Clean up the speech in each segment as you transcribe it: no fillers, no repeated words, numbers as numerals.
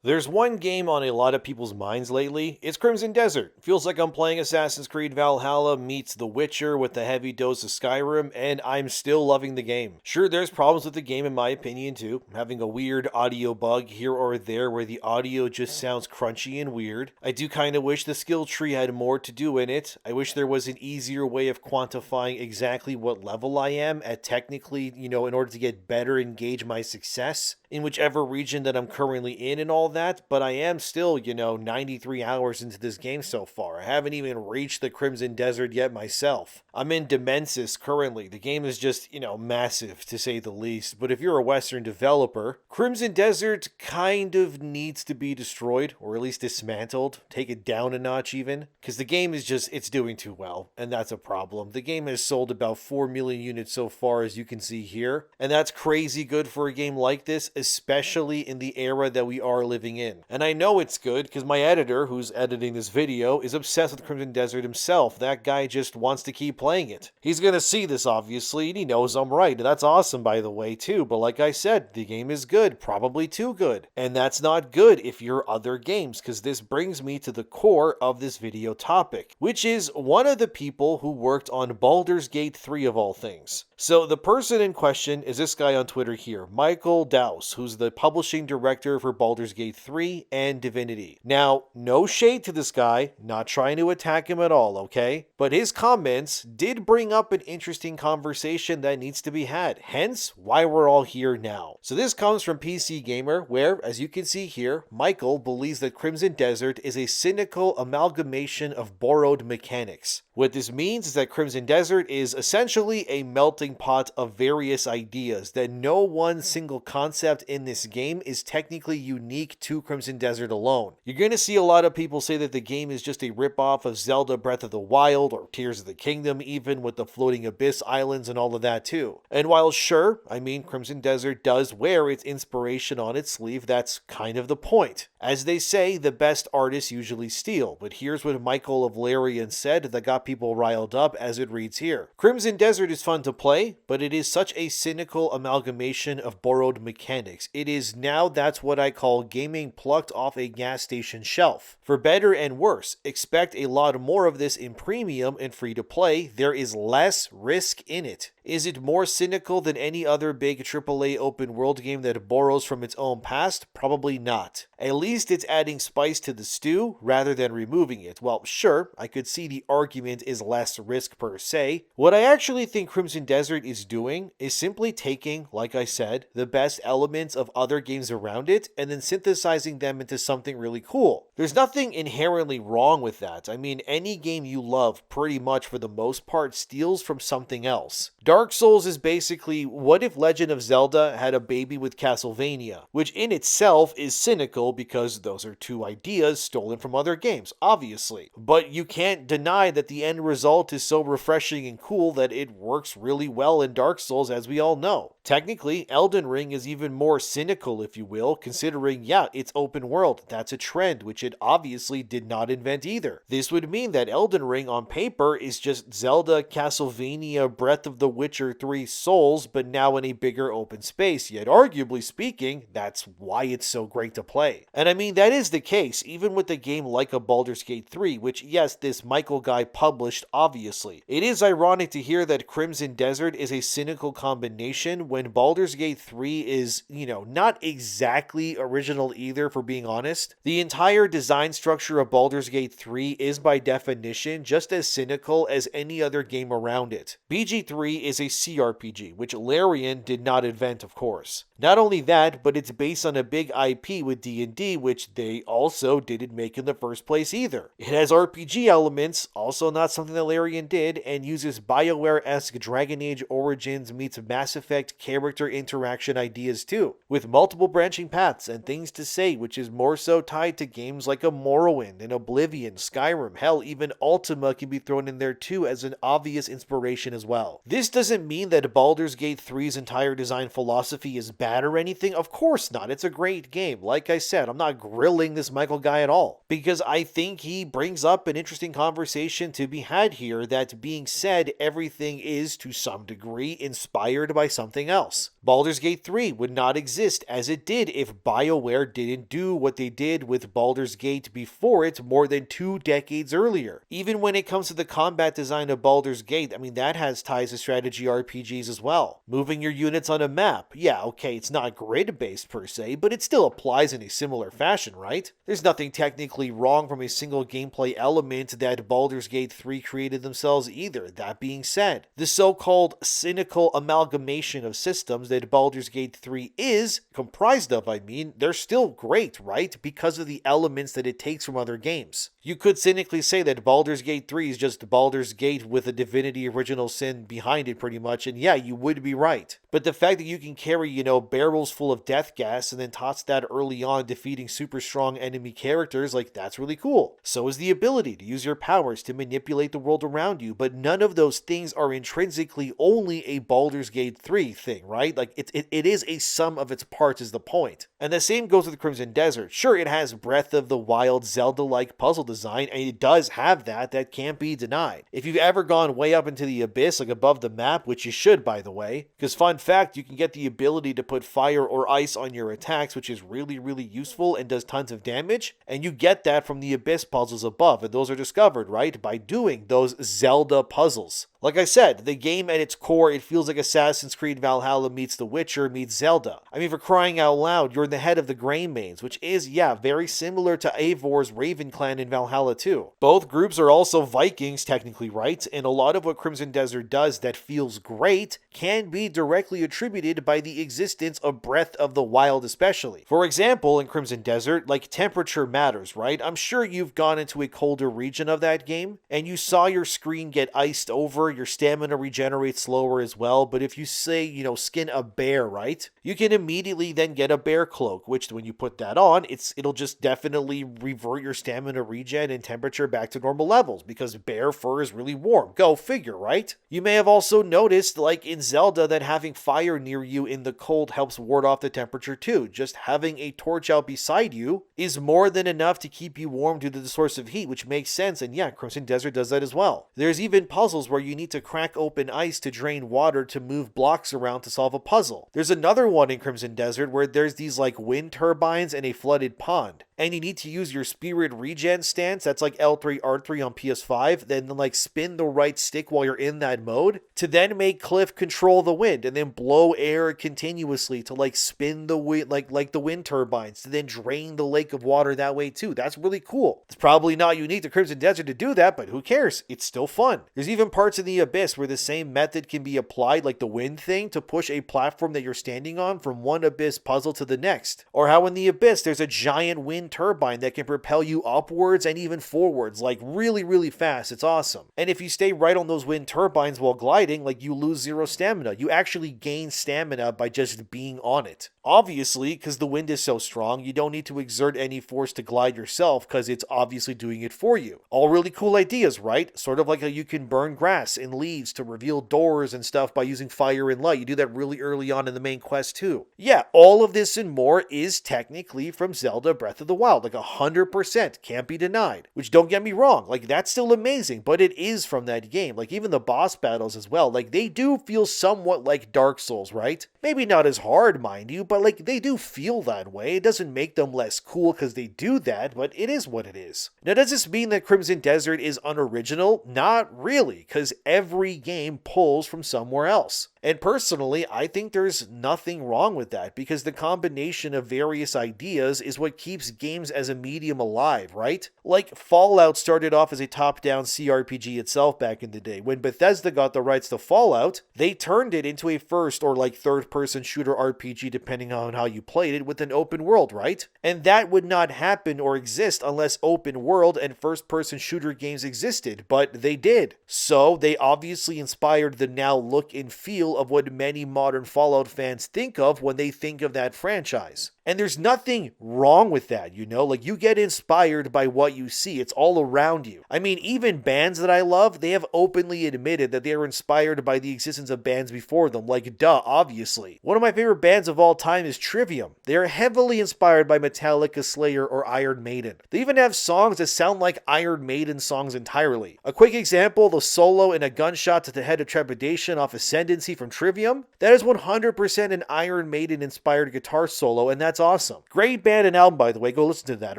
There's one game on a lot of people's minds lately. It's Crimson Desert. Feels like I'm playing Assassin's Creed Valhalla meets The Witcher with a heavy dose of Skyrim, and I'm still loving the game. Sure, there's problems with the game in my opinion too, having a weird audio bug here or there where the audio just sounds crunchy and weird. I do kind of wish the skill tree had more to do in it. I wish there was an easier way of quantifying exactly what level I am at technically, in order to get better and gauge my success in whichever region that I'm currently in and all that, but I am still, 93 hours into this game so far. I haven't even reached the Crimson Desert yet myself. I'm in Demensis currently. The game is just, massive to say the least, but if you're a Western developer, Crimson Desert kind of needs to be destroyed, or at least dismantled, take it down a notch even, because the game is just, it's doing too well, and that's a problem. The game has sold about 4 million units so far, as you can see here, and that's crazy good for a game like this, especially in the era that we are living in. And I know it's good because my editor, who's editing this video, is obsessed with Crimson Desert himself. That guy just wants to keep playing it. He's gonna see this, obviously, and he knows I'm right. And that's awesome, by the way, too. But like I said, the game is good, probably too good. And that's not good if you're other games, because this brings me to the core of this video topic, which is one of the people who worked on Baldur's Gate 3 of all things. So the person in question is this guy on Twitter here, Michael Dowse, who's the publishing director for Baldur's Gate 3 and Divinity. Now, no shade to this guy, not trying to attack him at all, okay? But his comments did bring up an interesting conversation that needs to be had, hence why we're all here now. So this comes from PC Gamer, where, as you can see here, Michael believes that Crimson Desert is a cynical amalgamation of borrowed mechanics. What this means is that Crimson Desert is essentially a melting pot of various ideas, that no one single concept in this game is technically unique to Crimson Desert alone. You're going to see a lot of people say that the game is just a ripoff of Zelda Breath of the Wild or Tears of the Kingdom, even with the floating abyss islands and all of that too. And while sure, Crimson Desert does wear its inspiration on its sleeve, that's kind of the point. As they say, the best artists usually steal, but here's what Michael of Larian said that got people riled up, as it reads here. Crimson Desert is fun to play, but it is such a cynical amalgamation of borrowed mechanics. It is now that's what I call gaming plucked off a gas station shelf. For better and worse, expect a lot more of this in premium and free to play. There is less risk in it. Is it more cynical than any other big AAA open world game that borrows from its own past? Probably not. At least it's adding spice to the stew rather than removing it. Well, sure, I could see the argument is less risk per se. What I actually think Crimson Desert is doing is simply taking, like I said, the best elements of other games around it and then synthesizing them into something really cool. There's nothing inherently wrong with that. Any game you love pretty much for the most part steals from something else. Dark Souls is basically, what if Legend of Zelda had a baby with Castlevania, which in itself is cynical because those are two ideas stolen from other games, obviously. But you can't deny that the end result is so refreshing and cool that it works really well in Dark Souls, as we all know. Technically, Elden Ring is even more cynical, if you will, considering, it's open world. That's a trend, which it obviously did not invent either. This would mean that Elden Ring on paper is just Zelda, Castlevania, Breath of the Witcher 3 Souls, but now in a bigger open space, yet arguably speaking, that's why it's so great to play. And that is the case, even with a game like a Baldur's Gate 3, which yes, this Michael guy published, obviously. It is ironic to hear that Crimson Desert is a cynical combination when Baldur's Gate 3 is, not exactly original either, for being honest. The entire design structure of Baldur's Gate 3 is by definition just as cynical as any other game around it. BG3 is a CRPG, which Larian did not invent, of course. Not only that, but it's based on a big IP with D&D, which they also didn't make in the first place either. It has RPG elements, also not something that Larian did, and uses BioWare-esque Dragon Age Origins meets Mass Effect character interaction ideas too, with multiple branching paths and things to say, which is more so tied to games like a Morrowind and Oblivion, Skyrim, hell, even Ultima can be thrown in there too as an obvious inspiration as well. This doesn't mean that Baldur's Gate 3's entire design philosophy is bad bad or anything? Of course not. It's a great game. Like I said, I'm not grilling this Michael guy at all, because I think he brings up an interesting conversation to be had here. That being said, everything is to some degree inspired by something else. Baldur's Gate 3 would not exist as it did if BioWare didn't do what they did with Baldur's Gate before it more than 2 decades earlier. Even when it comes to the combat design of Baldur's Gate, I mean, that has ties to strategy RPGs as well. Moving your units on a map, yeah, okay, it's not grid-based per se, but it still applies in a similar fashion, right? There's nothing technically wrong from a single gameplay element that Baldur's Gate 3 created themselves either. That being said, the so-called cynical amalgamation of systems that Baldur's Gate 3 is comprised of, they're still great, right? Because of the elements that it takes from other games. You could cynically say that Baldur's Gate 3 is just Baldur's Gate with a Divinity Original Sin behind it pretty much, and yeah, you would be right. But the fact that you can carry, barrels full of death gas and then toss that early on defeating super strong enemy characters, that's really cool. So is the ability to use your powers to manipulate the world around you, but none of those things are intrinsically only a Baldur's Gate 3 thing, right? It is a sum of its parts is the point. And the same goes with Crimson Desert. Sure, it has Breath of the Wild Zelda-like puzzle design, and it does have that can't be denied. If you've ever gone way up into the abyss, above the map, which you should, by the way, because fun fact, you can get the ability to put fire or ice on your attacks, which is really, really useful and does tons of damage, and you get that from the abyss puzzles above, and those are discovered, right, by doing those Zelda puzzles. Like I said, the game at its core, it feels like Assassin's Creed Valhalla meets The Witcher meets Zelda. For crying out loud, you're the head of the Greymanes, which is, very similar to Eivor's Raven Clan in Valhalla too. Both groups are also Vikings, technically, right? And a lot of what Crimson Desert does that feels great can be directly attributed by the existence of Breath of the Wild especially. For example, in Crimson Desert, temperature matters, right? I'm sure you've gone into a colder region of that game, and you saw your screen get iced over, your stamina regenerates slower as well, but if you say, skin a bear, right? You can immediately then get a bear cloak, which when you put that on, it'll just definitely revert your stamina regen and temperature back to normal levels, because bear fur is really warm. Go figure, right? You may have also noticed, in Zelda, that having fire near you in the cold helps ward off the temperature too. Just having a torch out beside you is more than enough to keep you warm due to the source of heat, which makes sense, and yeah, Crimson Desert does that as well. There's even puzzles where you need to crack open ice to drain water to move blocks around to solve a puzzle. There's another one in Crimson Desert where there's these wind turbines and a flooded pond, and you need to use your spirit regen stance, that's L3 R3 on PS5, then spin the right stick while you're in that mode to then make Cliff control the wind and then blow air continuously to spin the wind like the wind turbines to then drain the lake of water that way too. That's really cool. It's probably not unique to Crimson Desert to do that, but who cares? It's still fun. There's even parts in the abyss where the same method can be applied, like the wind thing, to push a platform that you're standing on from one abyss puzzle to the next. Or how in the abyss there's a giant wind turbine that can propel you upwards and even forwards, really, really fast. It's awesome. And if you stay right on those wind turbines while gliding, you lose 0 stamina. You actually gain stamina by just being on it. Obviously, because the wind is so strong, you don't need to exert any force to glide yourself because it's obviously doing it for you. All really cool ideas, right? Sort of like how you can burn grass and leaves to reveal doors and stuff by using fire and light. You do that really early on in the main quest too. Yeah, all of this and more is technically from Zelda Breath of the Wild, 100%, can't be denied. Which, don't get me wrong, that's still amazing, but it is from that game. Even the boss battles as well, they do feel somewhat like Dark Souls, right? Maybe not as hard, mind you, but they do feel that way. It doesn't make them less cool because they do that, but it is what it is. Now, does this mean that Crimson Desert is unoriginal? Not really, because every game pulls from somewhere else. And personally, I think there's nothing wrong with that, because the combination of various ideas is what keeps games as a medium alive, right? Fallout started off as a top-down CRPG itself back in the day. When Bethesda got the rights to Fallout, they turned it into a first or third-person shooter RPG, depending on how you played it, with an open world, right? And that would not happen or exist unless open world and first-person shooter games existed, but they did. So they obviously inspired the now look and feel of what many modern Fallout fans think of when they think of that franchise. And there's nothing wrong with that, you know? Like, you get inspired by what you see. It's all around you. I mean, even bands that I love, they have openly admitted that they are inspired by the existence of bands before them. Like, duh, obviously. One of my favorite bands of all time is Trivium. They are heavily inspired by Metallica, Slayer, or Iron Maiden. They even have songs that sound like Iron Maiden songs entirely. A quick example, the solo in A Gunshot to the Head of Trepidation off Ascendancy from Trivium, that is 100% an Iron Maiden inspired guitar solo, and that's awesome. Great band and album, by the way, go listen to that.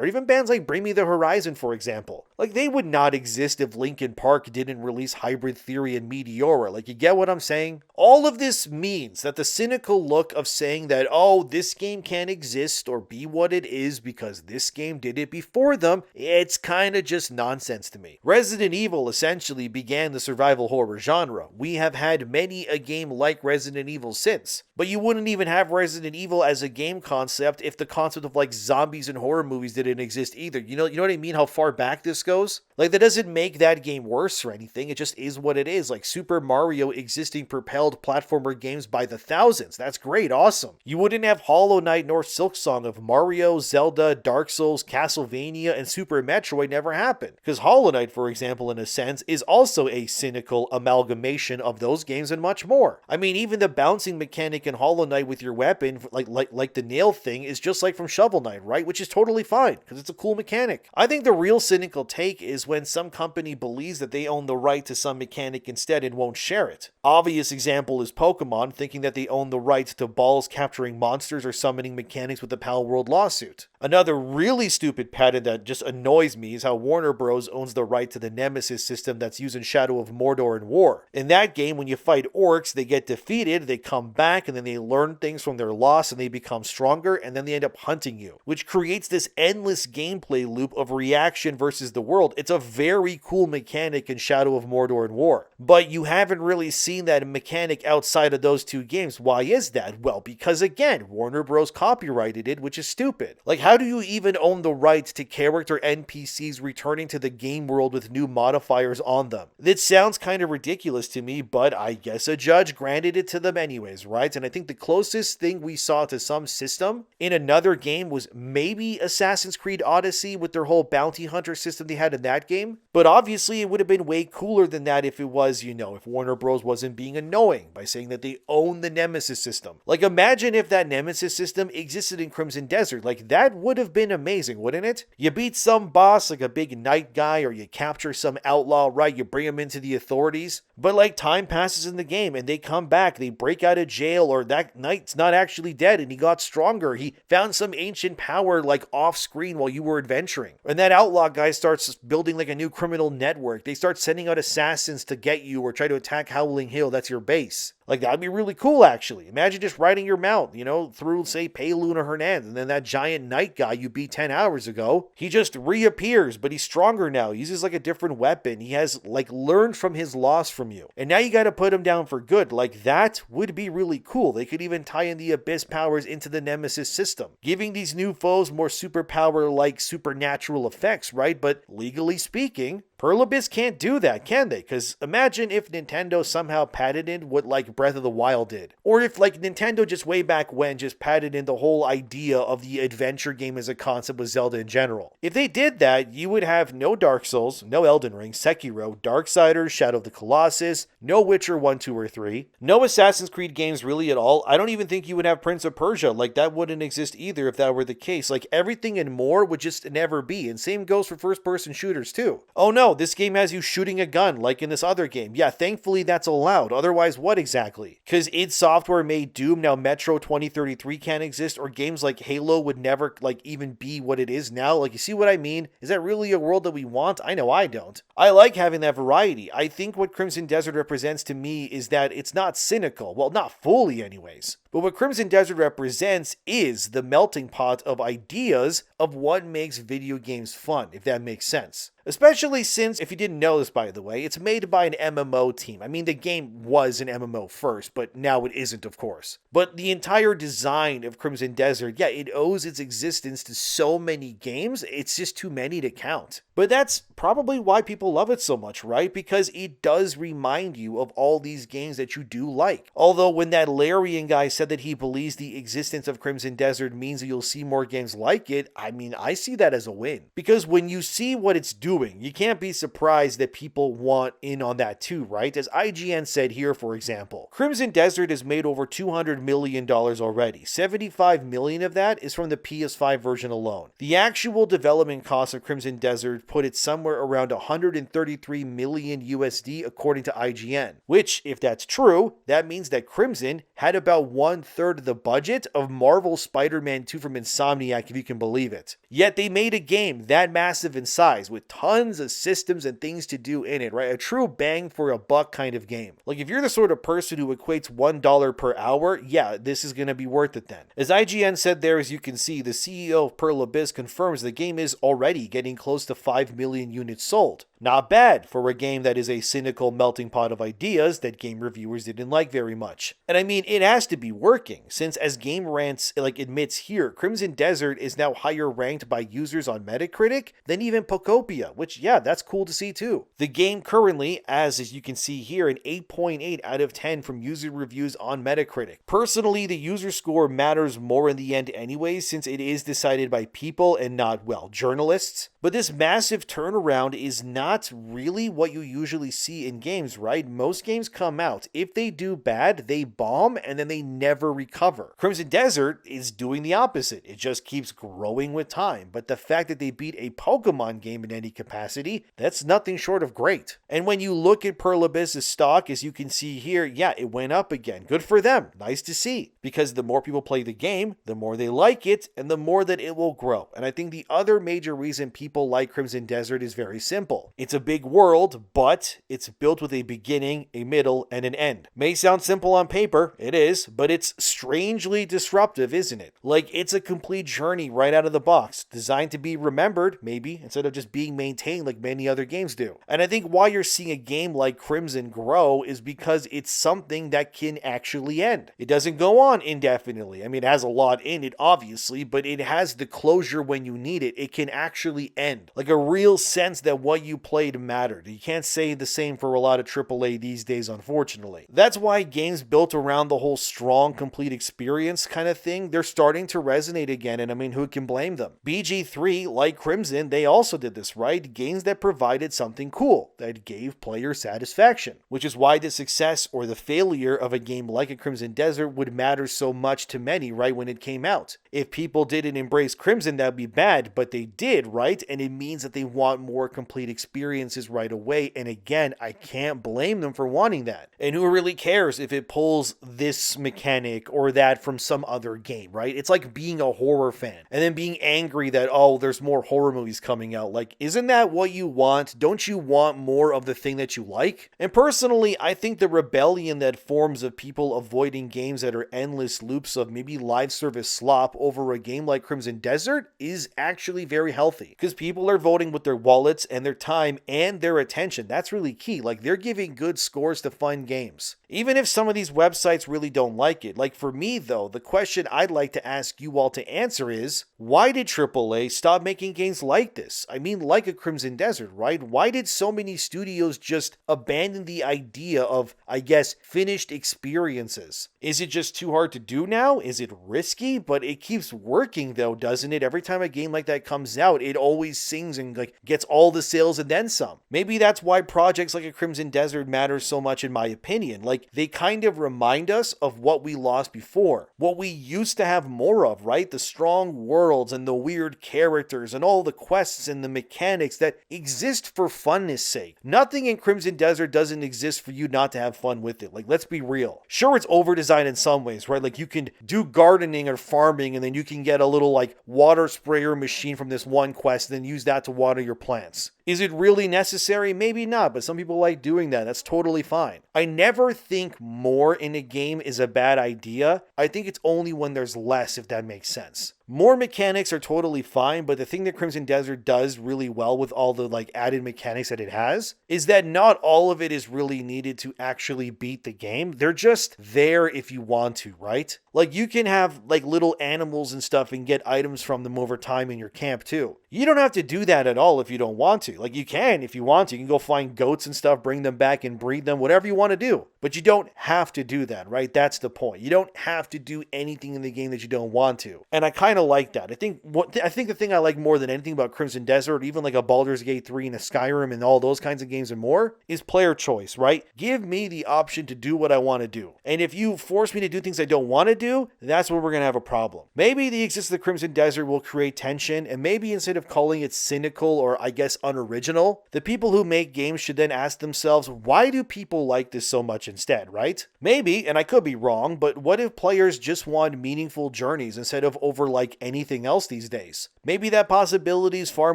Or even bands like Bring Me the Horizon, for example. Like, they would not exist if Linkin Park didn't release Hybrid Theory and Meteora. Like, you get what I'm saying? All of this means that the cynical look of saying that, oh, this game can't exist or be what it is because this game did it before them, it's kind of just nonsense to me. Resident Evil essentially began the survival horror genre. We have had many a game like Resident Evil since. But you wouldn't even have Resident Evil as a game concept if the concept of like zombies and horror movies didn't exist either. You know what I mean? How far back this goes? Like, that doesn't make that game worse or anything. It just is what it is. Like Super Mario existing propelled platformer games by the thousands. That's great. Awesome. You wouldn't have Hollow Knight nor Silksong if Mario, Zelda, Dark Souls, Castlevania, and Super Metroid never happened. Because Hollow Knight, for example, in a sense, is also a cynical amalgamation of those games and much more. I mean, even the bouncing mechanic in Hollow Knight with your weapon, like the nail thing, is just like from Shovel Knight, right? Which is totally fine, because it's a cool mechanic. I think the real cynical take is when some company believes that they own the right to some mechanic instead and won't share it. Obvious example is Pokemon thinking that they own the rights to balls capturing monsters or summoning mechanics with the Pal World lawsuit. Another really stupid patent that just annoys me is how Warner Bros. Owns the right to the Nemesis system that's used in Shadow of Mordor and War. In that game, when you fight orcs, they get defeated, they come back, and then they learn things from their loss and they become stronger, and then they end up hunting you, which creates this endless gameplay loop of reaction versus the world. It's a very cool mechanic in Shadow of Mordor and War. But you haven't really seen that mechanic outside of those two games. Why is that? Well, because again, Warner Bros. Copyrighted it, which is stupid. Like, how do you even own the rights to character NPCs returning to the game world with new modifiers on them? It sounds kind of ridiculous to me, but I guess a judge granted it to them anyways, right? And I think the closest thing we saw to some system in another game was maybe Assassin's Creed Odyssey with their whole bounty hunter system they had in that game. But obviously it would have been way cooler than that if it was, if Warner Bros. Wasn't being annoying by saying that they own the Nemesis system. Like, imagine if that Nemesis system existed in Crimson Desert. Like, that would have been amazing, wouldn't it? You beat some boss, like a big knight guy, or you capture some outlaw, right? You bring him into the authorities. But like, time passes in the game and they come back, they break out of jail, or that knight's not actually dead and he got stronger. He found some ancient power like off screen while you were adventuring. And that outlaw guy starts building like a new criminal network. They start sending out assassins to get you or try to attack Howling Hill. That's your base. Like, that'd be really cool, actually. Imagine just riding your mount, through, say, Paylun or Hernandez, and then that giant knight guy you beat 10 hours ago, he just reappears, but he's stronger now. He uses, like, a different weapon. He has, like, learned from his loss from you. And now you gotta put him down for good. Like, that would be really cool. They could even tie in the Abyss powers into the Nemesis system, giving these new foes more superpower-like supernatural effects, right? But legally speaking, Pearl Abyss can't do that, can they? Because imagine if Nintendo somehow patented what, like, Breath of the Wild did. Or if, like, Nintendo just way back when just patented the whole idea of the adventure game as a concept with Zelda in general. If they did that, you would have no Dark Souls, no Elden Ring, Sekiro, Darksiders, Shadow of the Colossus, no Witcher 1, 2, or 3, no Assassin's Creed games really at all. I don't even think you would have Prince of Persia. Like, that wouldn't exist either if that were the case. Like, everything and more would just never be. And same goes for first-person shooters too. Oh no, this game has you shooting a gun like in this other game. Yeah, thankfully that's allowed. Otherwise, what exactly? Because id Software made Doom, now Metro 2033 can't exist, or games like Halo would never, like, even be what it is now. Like, you see what I mean? Is that really a world that we want? I know I don't. I like having that variety. I think what Crimson Desert represents to me is that it's not cynical. Well, not fully anyways. But what Crimson Desert represents is the melting pot of ideas of what makes video games fun, if that makes sense. Especially since, if you didn't know this by the way, it's made by an MMO team. I mean, the game was an MMO first, but now it isn't, of course. But the entire design of Crimson Desert, yeah, it owes its existence to so many games, it's just too many to count. But that's probably why people love it so much, right? Because it does remind you of all these games that you do like. Although when that Larian guy said that he believes the existence of Crimson Desert means that you'll see more games like it, I mean, I see that as a win. Because when you see what it's doing, you can't be surprised that people want in on that too, right? As IGN said here, for example, Crimson Desert has made over $200 million already. 75 million of that is from the PS5 version alone. The actual development cost of Crimson Desert put it somewhere around 133 million USD according to IGN, which, if that's true, that means that Crimson had about 1/3 of the budget of Marvel Spider-Man 2 from Insomniac, if you can believe it. Yet they made a game that massive in size with tons of systems and things to do in it, right? A true bang for a buck kind of game. Like, if you're the sort of person who equates $1 per hour, yeah, this is going to be worth it then. As IGN said there, as you can see, the CEO of Pearl Abyss confirms the game is already getting close to 5 million units sold. Not bad for a game that is a cynical melting pot of ideas that game reviewers didn't like very much. And I mean, it has to be working, since as Game Rants admits here, Crimson Desert is now higher ranked by users on Metacritic than even Pocopia, which, yeah, that's cool to see too. The game currently, as you can see here, an 8.8 out of 10 from user reviews on Metacritic. Personally, the user score matters more in the end anyways, since it is decided by people and not, well, journalists. But this massive turnaround is not really what you usually see in games, right? Most games come out. If they do bad, they bomb and then they never recover. Crimson Desert is doing the opposite. It just keeps growing with time. But the fact that they beat a Pokemon game in any capacity, that's nothing short of great. And when you look at Pearl Abyss's stock, as you can see here, yeah, it went up again. Good for them. Nice to see. Because the more people play the game, the more they like it, and the more that it will grow. And I think the other major reason people like Crimson Desert is very simple. It's a big world, but it's built with a beginning, a middle, and an end. May sound simple on paper, it is, but it's strangely disruptive, isn't it? Like, it's a complete journey right out of the box, designed to be remembered, maybe, instead of just being maintained like many other games do. And I think why you're seeing a game like Crimson grow is because it's something that can actually end. It doesn't go on indefinitely. I mean, it has a lot in it, obviously, but it has the closure when you need it. It can actually end. Like a real sense that what you played mattered. You can't say the same for a lot of AAA these days, unfortunately. That's why games built around the whole strong, complete experience kind of thing, they're starting to resonate again, and I mean, who can blame them? BG3, like Crimson, they also did this, right? Games that provided something cool, that gave players satisfaction, which is why the success or the failure of a game like a Crimson Desert would matter so much to many right when it came out. If people didn't embrace Crimson, that'd be bad, but they did, right? And it means that they want more complete experiences right away. And again, I can't blame them for wanting that. And who really cares if it pulls this mechanic or that from some other game, right? It's like being a horror fan and then being angry that, oh, there's more horror movies coming out. Like, isn't that what you want? Don't you want more of the thing that you like? And personally, I think the rebellion that forms of people avoiding games that are endless loops of maybe live service slop over a game like Crimson Desert is actually very healthy, because people are voting with their wallets and their time and their attention. That's really key. Like, they're giving good scores to fun games, even if some of these websites really don't like it. Like, for me though, the question I'd like to ask you all to answer is, why did AAA stop making games like this? I mean, like a Crimson Desert, right? Why did so many studios just abandon the idea of, I guess, finished experiences? Is it just too hard to do now? Is it risky? But it keeps working though, doesn't it? Every time a game like that comes out, it always sings and gets all the sales and then some. Maybe that's why projects like a Crimson Desert matter so much, in my opinion. Like, they kind of remind us of what we lost before, what we used to have more of, right? The strong worlds and the weird characters and all the quests and the mechanics that exist for funness sake. Nothing in Crimson Desert doesn't exist for you not to have fun with it. Like, let's be real. Sure, it's over-designed in some ways, right? Like, you can do gardening or farming and then you can get a little water sprayer machine from this one quest and then use that to water your plants. Is it really necessary? Maybe not, but some people like doing that. That's totally fine. I never think more in a game is a bad idea. I think it's only when there's less, if that makes sense. More mechanics are totally fine, but the thing that Crimson Desert does really well with all the like added mechanics that it has is that not all of it is really needed to actually beat the game. They're just there if you want to, right? Like you can have like little animals and stuff and get items from them over time in your camp too. You don't have to do that at all if you don't want to. Like you can if you want to. You can go find goats and stuff, bring them back and breed them, whatever you want to do. But you don't have to do that, right? That's the point. You don't have to do anything in the game that you don't want to. And I kind of like that. I think the thing I like more than anything about Crimson Desert, even like a Baldur's Gate 3 and a Skyrim and all those kinds of games and more, is player choice, right? Give me the option to do what I want to do. And if you force me to do things I don't want to do, that's where we're going to have a problem. Maybe the existence of the Crimson Desert will create tension, and maybe instead of calling it cynical or I guess unoriginal, the people who make games should then ask themselves, why do people like this so much instead, right? Maybe, and I could be wrong, but what if players just want meaningful journeys instead of over like anything else these days? Maybe that possibility is far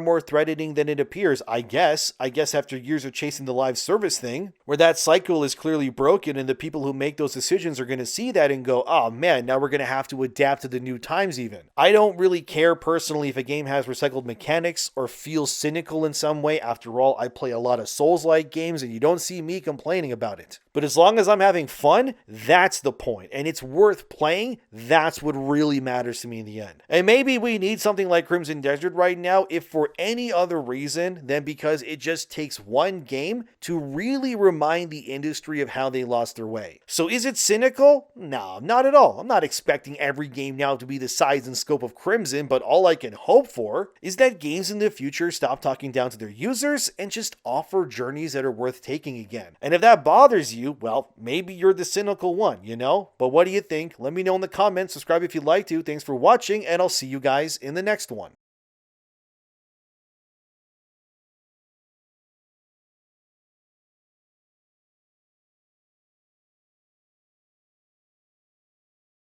more threatening than it appears, I guess after years of chasing the live service thing, where that cycle is clearly broken and the people who make those decisions are going to see that and go, oh man, now we're going to have to adapt to the new times even. I don't really care personally if a game has recycled mechanics or feels cynical in some way. After all, I play a lot of Souls-like games and you don't see me complaining about it. But as long as I'm having fun, that's the point. And it's worth playing. That's what really matters to me in the end. And maybe we need something like Crimson Desert right now, if for any other reason than because it just takes one game to really remind the industry of how they lost their way. So is it cynical? No, not at all. I'm not expecting every game now to be the size and scope of Crimson, but all I can hope for is that games in the future stop talking down to their users and just offer journeys that are worth taking again. And if that bothers you, well, maybe you're the cynical one, you know? But what do you think? Let me know in the comments. Subscribe if you'd like to. Thanks for watching, and I'll see you guys in the next one.